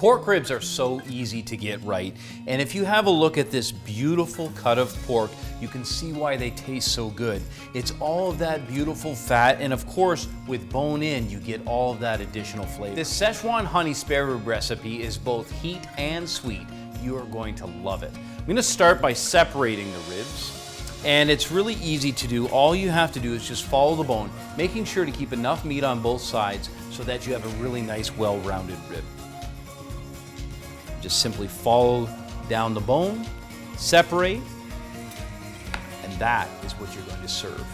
Pork ribs are so easy to get right, and if you have a look at this beautiful cut of pork, you can see why they taste so good. It's all of that beautiful fat, and of course, with bone in, you get all of that additional flavor. This Szechuan Honey Spare Rib recipe is both heat and sweet. You are going to love it. I'm going to start by separating the ribs, and it's really easy to do. All you have to do is just follow the bone, making sure to keep enough meat on both sides so that you have a really nice, well-rounded rib. Just simply follow down the bone, separate, and that is what you're going to serve.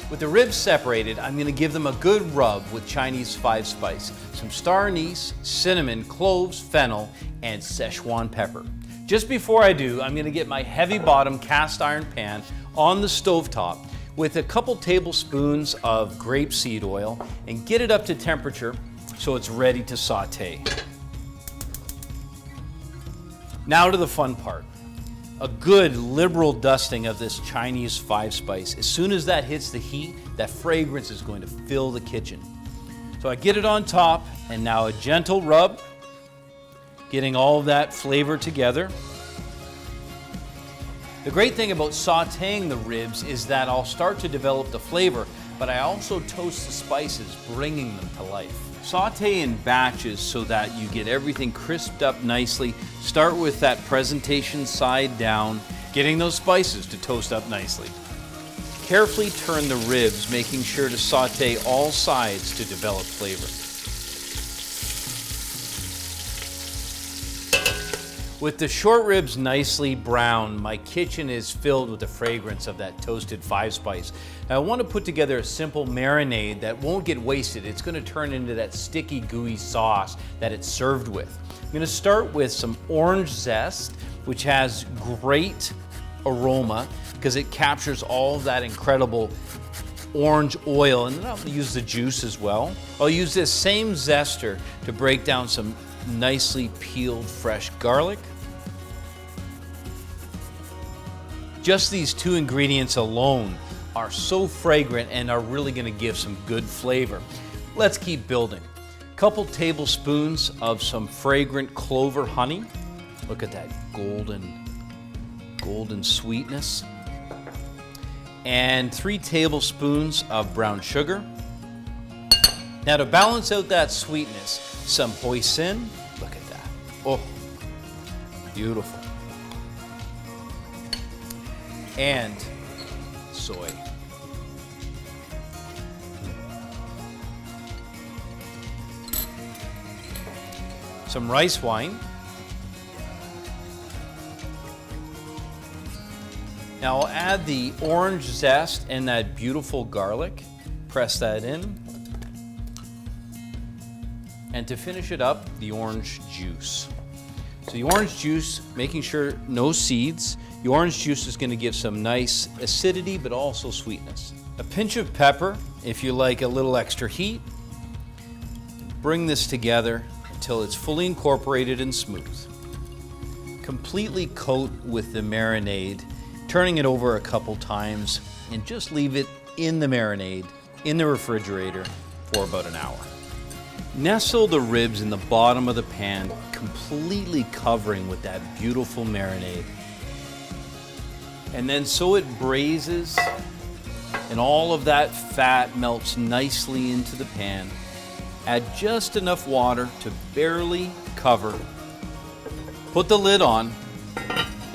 With the ribs separated, I'm going to give them a good rub with Chinese 5-spice, some star anise, cinnamon, cloves, fennel, and Szechuan pepper. Just before I do, I'm going to get my heavy bottom cast iron pan on the stovetop with a couple tablespoons of grapeseed oil and get it up to temperature so it's ready to saute. Now to the fun part. A good liberal dusting of this Chinese 5-spice. As soon as that hits the heat, that fragrance is going to fill the kitchen. So I get it on top, and now a gentle rub, getting all of that flavor together. The great thing about sauteing the ribs is that I'll start to develop the flavor, but I also toast the spices, bringing them to life. Saute in batches so that you get everything crisped up nicely. Start with that presentation side down, getting those spices to toast up nicely. Carefully turn the ribs, making sure to saute all sides to develop flavor. With the short ribs nicely browned, my kitchen is filled with the fragrance of that toasted 5-spice. Now I want to put together a simple marinade that won't get wasted. It's going to turn into that sticky, gooey sauce that it's served with. I'm going to start with some orange zest, which has great aroma because it captures all of that incredible orange oil, and then I'll use the juice as well. I'll use this same zester to break down some nicely peeled fresh garlic. Just these two ingredients alone are so fragrant and are really going to give some good flavor. Let's keep building. A couple tablespoons of some fragrant clover honey. Look at that golden sweetness. And 3 tablespoons of brown sugar. Now to balance out that sweetness, some hoisin. Look at that. Oh, beautiful. And soy. Some rice wine. Now I'll add the orange zest and that beautiful garlic. Press that in. And to finish it up, the orange juice. So the orange juice, making sure no seeds. The orange juice is going to give some nice acidity, but also sweetness. A pinch of pepper, if you like a little extra heat. Bring this together until it's fully incorporated and smooth. Completely coat with the marinade, turning it over a couple times, and just leave it in the marinade, in the refrigerator, for about an hour. Nestle the ribs in the bottom of the pan, completely covering with that beautiful marinade. And then so it braises and all of that fat melts nicely into the pan. Add just enough water to barely cover. Put the lid on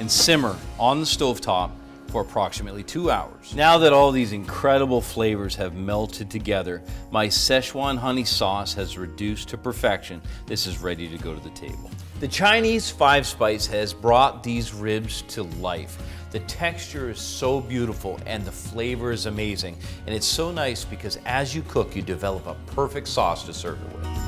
and simmer on the stovetop for approximately 2 hours. Now that all these incredible flavors have melted together, my Szechuan honey sauce has reduced to perfection. This is ready to go to the table. The Chinese 5-spice has brought these ribs to life. The texture is so beautiful and the flavor is amazing. And it's so nice because as you cook, you develop a perfect sauce to serve it with.